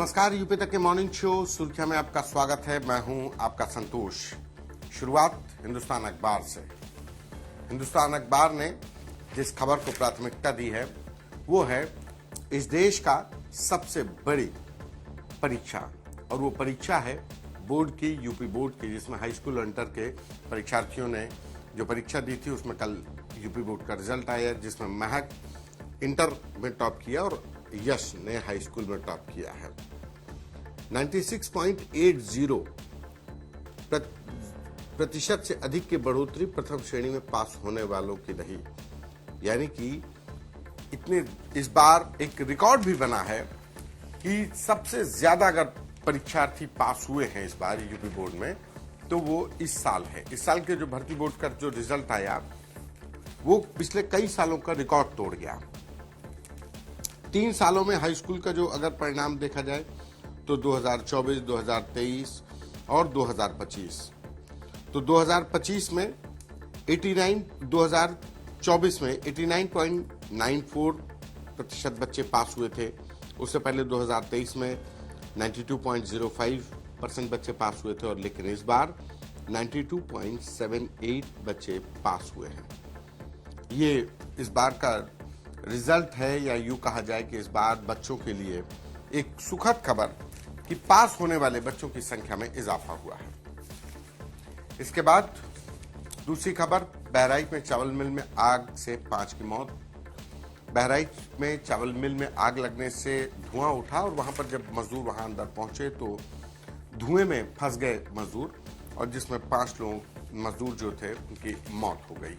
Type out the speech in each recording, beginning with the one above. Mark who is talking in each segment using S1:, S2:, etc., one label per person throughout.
S1: नमस्कार, यूपी तक के मॉर्निंग शो सुर्खियां में आपका स्वागत है। मैं हूं आपका संतोष। शुरुआत हिंदुस्तान अखबार से। हिंदुस्तान अखबार ने जिस खबर को प्राथमिकता दी है वो है इस देश का सबसे बड़ी परीक्षा, और वो परीक्षा है बोर्ड की, यूपी बोर्ड की, जिसमें हाई स्कूल और इंटर के परीक्षार्थियों ने जो परीक्षा दी थी उसमें कल यूपी बोर्ड का रिजल्ट आया, जिसमें महक इंटर में टॉप किया और यश ने हाई स्कूल में टॉप किया है। 96.80 प्रतिशत से अधिक की बढ़ोतरी प्रथम श्रेणी में पास होने वालों की रही। यानी कि इतने इस बार एक रिकॉर्ड भी बना है कि सबसे ज्यादा अगर परीक्षार्थी पास हुए हैं इस बार यूपी बोर्ड में तो वो इस साल है। इस साल के जो भर्ती बोर्ड का जो रिजल्ट आया वो पिछले कई सालों का रिकॉर्ड तोड़ गया। 3 सालों में हाई स्कूल का जो अगर परिणाम देखा जाए तो 2024, 2023 और 2025, तो 2025 में 2024 में 89.94% बच्चे पास हुए थे। उससे पहले 2023 में 92.05% बच्चे पास हुए थे, और लेकिन इस बार 92.78 बच्चे पास हुए हैं। ये इस बार का रिजल्ट है, या यूं कहा जाए कि इस बार बच्चों के लिए एक सुखद खबर कि पास होने वाले बच्चों की संख्या में इजाफा हुआ है। इसके बाद दूसरी खबर, बहराइच में चावल मिल में आग से 5 की मौत। बहराइच में चावल मिल में आग लगने से धुआं उठा और वहां पर जब मजदूर वहां अंदर पहुंचे तो धुएं में फंस गए मजदूर, और जिसमें 5 लोग मजदूर जो थे उनकी मौत हो गई।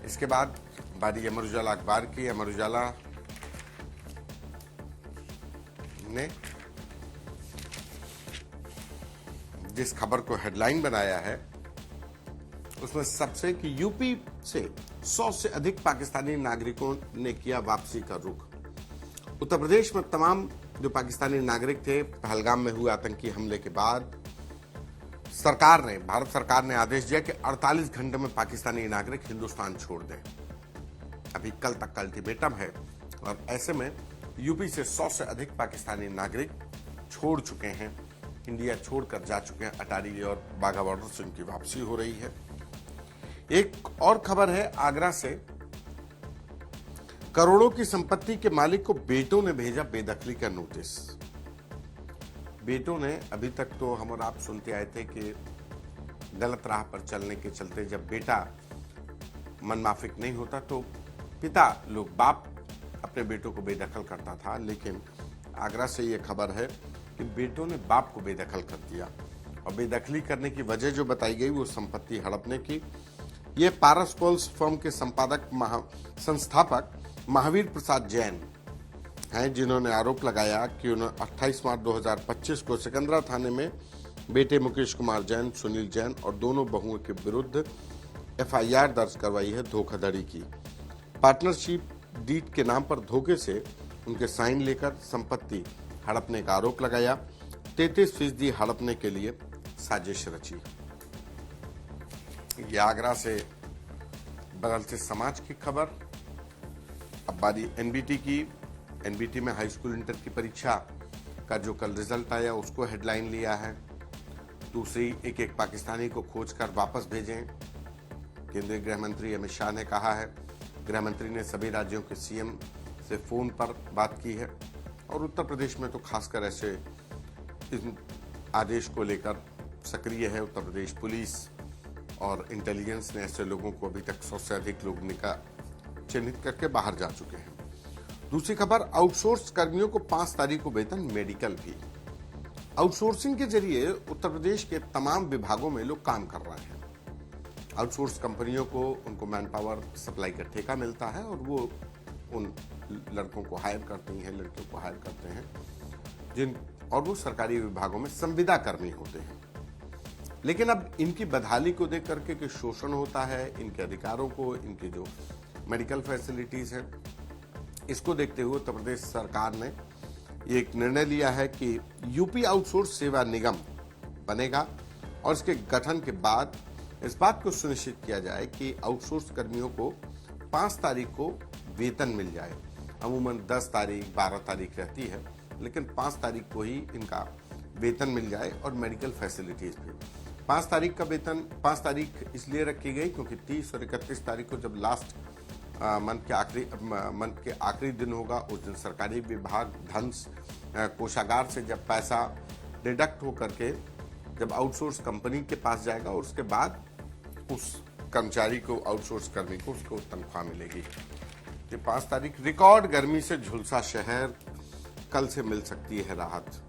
S1: इसके बाद बारी अमर उजाला अखबार की। अमर उजाला ने जिस खबर को हेडलाइन बनाया है उसमें सबसे कि यूपी से 100 से अधिक पाकिस्तानी नागरिकों ने किया वापसी का रुख। उत्तर प्रदेश में तमाम जो पाकिस्तानी नागरिक थे, पहलगाम में हुए आतंकी हमले के बाद भारत सरकार ने आदेश दिया कि 48 घंटे में पाकिस्तानी नागरिक हिंदुस्तान छोड़ दें। अभी कल तक का अल्टीमेटम है, और ऐसे में यूपी से 100 से अधिक पाकिस्तानी नागरिक छोड़ चुके हैं, इंडिया छोड़कर जा चुके हैं। अटारी और बाघा बॉर्डर से उनकी वापसी हो रही है। एक और खबर है आगरा से। करोड़ों की संपत्ति के मालिक को बेटों ने भेजा बेदखली का नोटिस। बेटों ने, अभी तक तो हम और आप सुनते आए थे कि गलत राह पर चलने के चलते जब बेटा मनमाफिक नहीं होता तो पिता लोग, बाप अपने बेटों को बेदखल करता था, लेकिन आगरा से ये खबर है कि बेटों ने बाप को बेदखल कर दिया। और बेदखली करने की वजह जो बताई गई वो संपत्ति हड़पने की। ये पारस पोल्स फर्म के संस्थापक महावीर प्रसाद जैन हैं, जिन्होंने आरोप लगाया कि उन्होंने 28 मार्च 2025 को सिकंदरा थाने में बेटे मुकेश कुमार जैन, सुनील जैन और दोनों बहुओं के विरुद्ध एफआईआर दर्ज करवाई है धोखाधड़ी की। पार्टनरशिप डीड के नाम पर धोखे से उनके साइन लेकर संपत्ति हड़पने का आरोप लगाया। 33% हड़पने के लिए साजिश रची। ये आगरा से बदलते समाज की खबर। अब बारी एनबीटी की। एनबीटी में हाई स्कूल इंटर की परीक्षा का जो कल रिजल्ट आया उसको हेडलाइन लिया है। दूसरी, एक पाकिस्तानी को खोजकर वापस भेजें, केंद्रीय गृह मंत्री अमित शाह ने कहा है। गृह मंत्री ने सभी राज्यों के सीएम से फोन पर बात की है, और उत्तर प्रदेश में तो खासकर ऐसे इस आदेश को लेकर सक्रिय है। उत्तर प्रदेश पुलिस और इंटेलिजेंस ने ऐसे लोगों को अभी तक 100 से अधिक लोग चिन्हित करके बाहर जा चुके हैं। दूसरी खबर, आउटसोर्स कर्मियों को 5 तारीख को वेतन, मेडिकल भी। आउटसोर्सिंग के जरिए उत्तर प्रदेश के तमाम विभागों में लोग काम कर रहे हैं। आउटसोर्स कंपनियों को उनको मैन पावर सप्लाई का ठेका मिलता है, और वो उन लड़कों को हायर करती हैं, लड़कियों को हायर करते हैं, और वो सरकारी विभागों में संविदा कर्मी होते हैं। लेकिन अब इनकी बदहाली को देख करके कि शोषण होता है, इनके अधिकारों को, इनके जो मेडिकल फैसिलिटीज है, इसको देखते हुए उत्तर प्रदेश सरकार ने एक निर्णय लिया है कि यूपी आउटसोर्स सेवा निगम बनेगा, और इसके गठन के बाद इस बात को सुनिश्चित किया जाए कि आउटसोर्स कर्मियों को 5 तारीख को वेतन मिल जाए। अमूमन 10 तारीख 12 तारीख रहती है, लेकिन 5 तारीख को ही इनका वेतन मिल जाए और मेडिकल फैसिलिटीज भी। 5 तारीख का वेतन 5 तारीख इसलिए रखी गई क्योंकि 30 और 31 तारीख को जब लास्ट मंथ के आखिरी दिन होगा, उस दिन सरकारी विभाग धन कोषागार से जब पैसा डिडक्ट हो करके जब आउटसोर्स कंपनी के पास जाएगा और उसके बाद उस कर्मचारी को, आउटसोर्स कर्मी को, उसको तनख्वाह मिलेगी। ये 5 तारीख। रिकॉर्ड गर्मी से झुलसा शहर, कल से मिल सकती है राहत।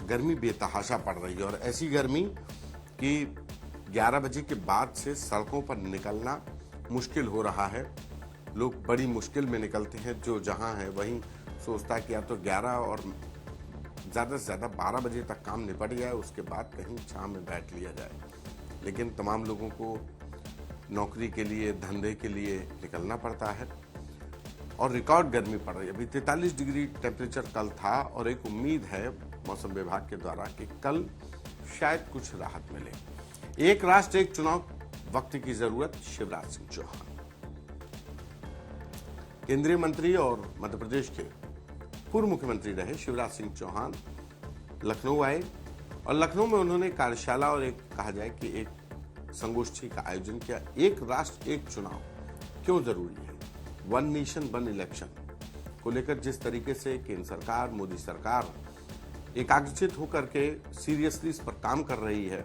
S1: गर्मी बेतहाशा पड़ रही है और ऐसी गर्मी कि 11 बजे के बाद से सड़कों पर निकलना मुश्किल हो रहा है। लोग बड़ी मुश्किल में निकलते हैं। जो जहां है वहीं सोचता है कि या तो 11 और ज़्यादा से ज़्यादा 12 बजे तक काम निपट जाए, उसके बाद कहीं छांव में बैठ लिया जाए। लेकिन तमाम लोगों को नौकरी के लिए, धंधे के लिए निकलना पड़ता है और रिकॉर्ड गर्मी पड़ रही है। अभी 43 डिग्री टेम्परेचर कल था और एक उम्मीद है मौसम विभाग के द्वारा कि कल शायद कुछ राहत मिले। एक राष्ट्र एक चुनाव, वक्त की जरूरत, शिवराज सिंह चौहान। केंद्रीय मंत्री और मध्य प्रदेश के पूर्व मुख्यमंत्री रहे शिवराज सिंह चौहान लखनऊ आए और लखनऊ में उन्होंने कार्यशाला और एक कहा जाए कि एक संगोष्ठी का आयोजन किया। एक राष्ट्र एक चुनाव क्यों जरूरी है, वन नेशन वन इलेक्शन को लेकर जिस तरीके से केंद्र सरकार, मोदी सरकार एकाग्रचित होकर के सीरियसली इस पर काम कर रही है,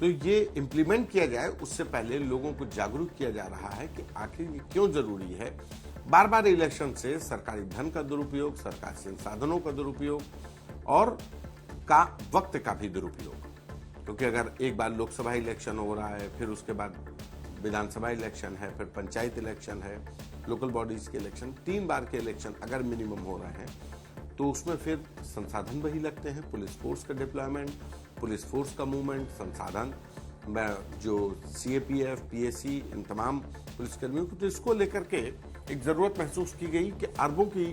S1: तो ये इम्प्लीमेंट किया जाए उससे पहले लोगों को जागरूक किया जा रहा है कि आखिर ये क्यों जरूरी है। बार बार इलेक्शन से सरकारी धन का दुरुपयोग, सरकारी संसाधनों का दुरुपयोग और वक्त का भी दुरुपयोग। क्योंकि अगर एक बार लोकसभा इलेक्शन हो रहा है, फिर उसके बाद विधानसभा इलेक्शन है, फिर पंचायत इलेक्शन है, लोकल बॉडीज के इलेक्शन, 3 बार के इलेक्शन अगर मिनिमम हो रहे हैं, तो उसमें फिर संसाधन वही लगते हैं। पुलिस फोर्स का डिप्लॉयमेंट, पुलिस फोर्स का मूवमेंट, संसाधन, जो सीएपीएफ, पीएसी, इन तमाम पुलिसकर्मियों को, तो इसको लेकर के एक जरूरत महसूस की गई कि अरबों की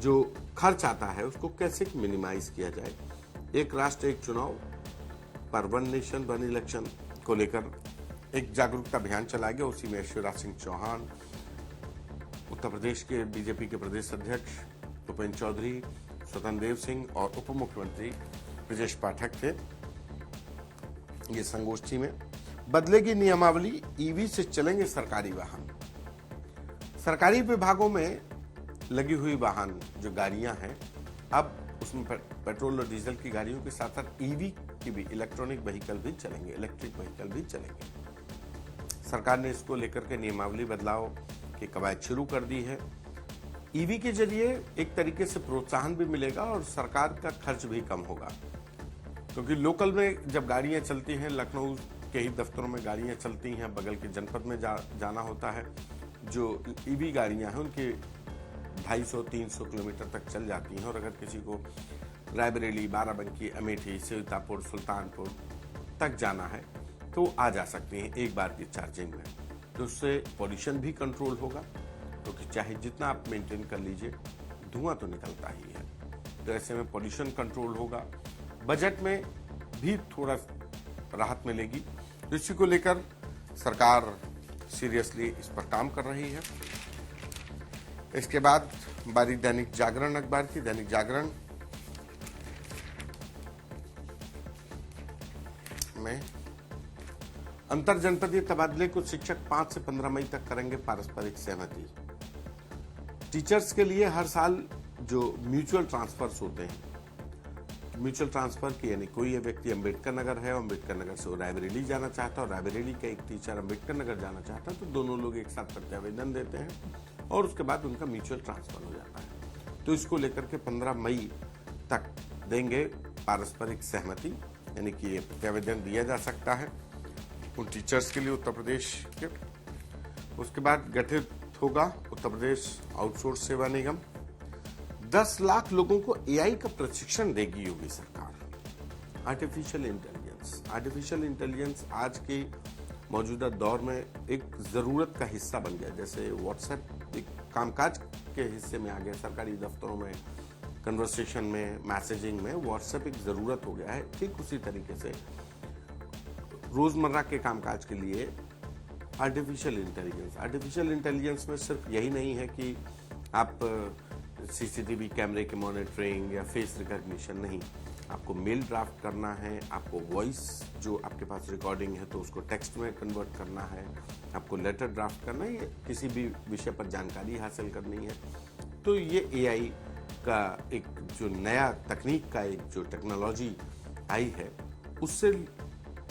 S1: जो खर्च आता है उसको कैसे मिनिमाइज किया जाए। एक राष्ट्र एक चुनाव पर वन नेशन वन इलेक्शन को लेकर एक जागरूकता अभियान चलाया गया। उसी में शिवराज सिंह चौहान, उत्तर प्रदेश के बीजेपी के प्रदेश अध्यक्ष भूपेंद्र चौधरी, स्वतंत्र देव सिंह और उप मुख्यमंत्री ब्रजेश पाठक थे। ये संगोष्ठी में बदलेगी नियमावली, ईवी से चलेंगे सरकारी वाहन। सरकारी विभागों में लगी हुई वाहन जो गाड़ियां हैं, अब उसमें पेट्रोल और डीजल की गाड़ियों के साथ साथ ईवी की भी, इलेक्ट्रॉनिक व्हीकल भी चलेंगे, इलेक्ट्रिक व्हीकल भी चलेंगे। सरकार ने इसको लेकर के नियमावली बदलाव की कवायद शुरू कर दी है। ईवी के जरिए एक तरीके से प्रोत्साहन भी मिलेगा और सरकार का खर्च भी कम होगा। क्योंकि लोकल में जब गाड़ियां चलती हैं, लखनऊ के ही दफ्तरों में गाड़ियां चलती हैं, बगल के जनपद में जाना होता है, जो ईवी गाड़ियां हैं उनके 250-300 किलोमीटर तक चल जाती हैं। और अगर किसी को रायबरेली, बाराबंकी, अमेठी, सीतापुर, सुल्तानपुर तक जाना है तो आ जा सकती हैं एक बार की चार्जिंग में। तो उससे पॉल्यूशन भी कंट्रोल होगा, क्योंकि चाहे जितना आप मेंटेन कर लीजिए, धुआं तो निकलता ही है। तो ऐसे में पॉल्यूशन कंट्रोल होगा। बजट में भी थोड़ा राहत मिलेगी। तो इसी को लेकर सरकार सीरियसली इस पर काम कर रही है। इसके बाद बारी दैनिक जागरण अखबार की। दैनिक जागरण में अंतर जनपदीय तबादले को शिक्षक 5 से 15 मई तक करेंगे पारस्परिक सहमति। टीचर्स के लिए हर साल जो म्यूचुअल ट्रांसफर्स होते हैं, म्यूचुअल ट्रांसफर की, यानी कोई ये व्यक्ति अम्बेडकर नगर है, अम्बेडकर नगर से वो रायबरेली जाना चाहता है और रायबरेली का एक टीचर अम्बेडकर नगर जाना चाहता है, तो दोनों लोग एक साथ प्रत्यावेदन देते हैं और उसके बाद उनका म्यूचुअल ट्रांसफर हो जाता है। तो इसको लेकर के 15 मई तक देंगे पारस्परिक सहमति, यानी कि ये प्रत्यावेदन दिया जा सकता है उन टीचर्स के लिए उत्तर प्रदेश के। उसके बाद गठित होगा उत्तर प्रदेश आउटसोर्स सेवा निगम। 10 लाख लोगों को एआई का प्रशिक्षण देगी योगी सरकार। आर्टिफिशियल इंटेलिजेंस आज के मौजूदा दौर में एक जरूरत का हिस्सा बन गया। जैसे व्हाट्सएप एक कामकाज के हिस्से में आ गया, सरकारी दफ्तरों में, कन्वर्सेशन में, मैसेजिंग में व्हाट्सएप एक जरूरत हो गया है। ठीक उसी तरीके से रोजमर्रा के कामकाज के लिए आर्टिफिशियल इंटेलिजेंस में सिर्फ यही नहीं है कि आप सीसीटीवी कैमरे के मॉनिटरिंग या फेस रिकॉग्निशन नहीं, आपको मेल ड्राफ्ट करना है, आपको वॉइस जो आपके पास रिकॉर्डिंग है तो उसको टेक्स्ट में कन्वर्ट करना है, आपको लेटर ड्राफ्ट करना है, या किसी भी विषय पर जानकारी हासिल करनी है। तो ये एआई का एक जो नया तकनीक का एक जो टेक्नोलॉजी आई है, उससे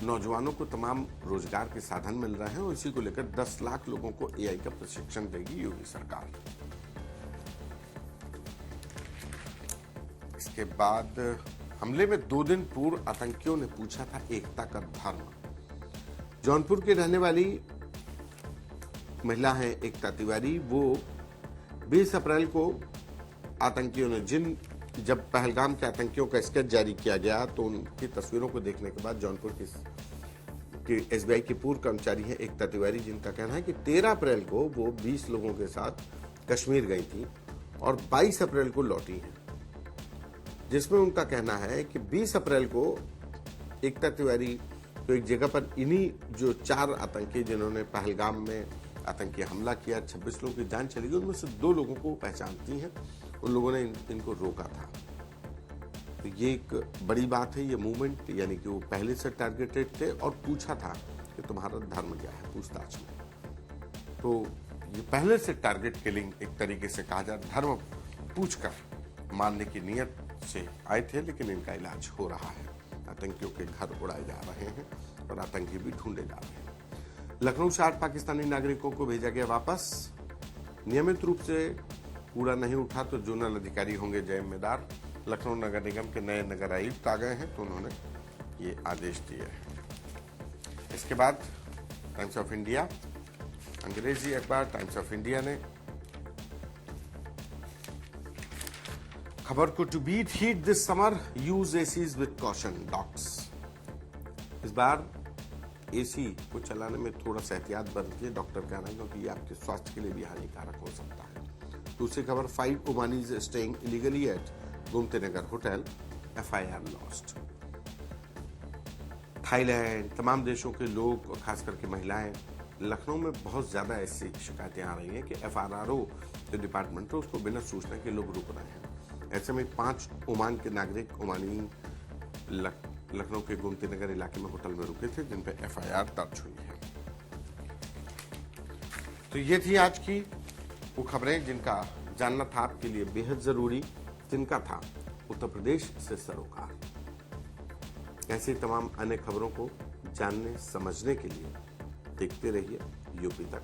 S1: नौजवानों को तमाम रोजगार के साधन मिल रहे हैं और इसी को लेकर 10 लाख लोगों को एआई का प्रशिक्षण देगी योगी सरकार। इसके बाद हमले में 2 दिन पूर्व आतंकियों ने पूछा था एकता का धर्म। जौनपुर की रहने वाली महिला है एकता तिवारी। वो 20 अप्रैल को आतंकियों ने जब पहलगाम के आतंकियों का स्केच जारी किया गया तो उनकी तस्वीरों को देखने के बाद जौनपुर की एसबीआई की पूर्व कर्मचारी है एकता तिवारी, जिनका कहना है कि 13 अप्रैल को वो 20 लोगों के साथ कश्मीर गई थी और 22 अप्रैल को लौटी हैं, जिसमें उनका कहना है कि 20 अप्रैल को एकता तिवारी तो एक जगह पर इन्हीं जो 4 आतंकी जिन्होंने पहलगाम में आतंकी हमला किया, 26 लोगों की जान चली गई, उनमें से 2 लोगों को पहचानती हैं। उन लोगों ने इनको रोका था। तो ये एक बड़ी बात है। ये मूवमेंट यानी कि वो पहले से टारगेटेड थे और पूछा था कि तुम्हारा धर्म क्या है, पूछताछ में। तो ये पहले से टारगेट किलिंग एक तरीके से कहा जाए, धर्म पूछकर मारने की नीयत से आए थे, लेकिन इनका इलाज हो रहा है। आतंकियों के घर उड़ाए जा रहे हैं और आतंकी भी ढूंढे जा रहे हैं। लखनऊ से 8 पाकिस्तानी नागरिकों को भेजा गया वापस। नियमित रूप से कूड़ा नहीं उठा तो जोनल अधिकारी होंगे जिम्मेदार। लखनऊ नगर निगम के नए नगर आयुक्त आ गए हैं तो उन्होंने ये आदेश दिए हैं। इसके बाद टाइम्स ऑफ इंडिया, अंग्रेजी अखबार टाइम्स ऑफ इंडिया ने खबर को, to beat heat this summer use ACs with caution docs. इस बार एसी को चलाने में थोड़ा सा एहतियात बरतिए, डॉक्टर कह रहे हैं, क्योंकि ये आपके स्वास्थ्य के लिए भी हानिकारक हो सकता है। दूसरी खबर, 5 ओमानीज staying illegally eight Gomti Nagar hotel, FIR lost. Thailand, तमाम देशों के लोग और खास करके महिलाएं, लखनऊ में बहुत ज्यादा ऐसी शिकायतें आ रही हैं कि FRRO जो डिपार्टमेंट है उसको बिना सूचना के लोग रुक रहे हैं। ऐसे में 5 ओमान के नागरिक ओमानी लखनऊ के गोमती नगर इलाके में होटल में रुके थे, जिन पर FIR दर्ज हुई है। तो ये थी आज की वो खबरें जिनका जानना था आपके लिए बेहद जरूरी, जिनका था उत्तर प्रदेश से सरोकार। ऐसी तमाम अन्य खबरों को जानने समझने के लिए देखते रहिए यूपी तक।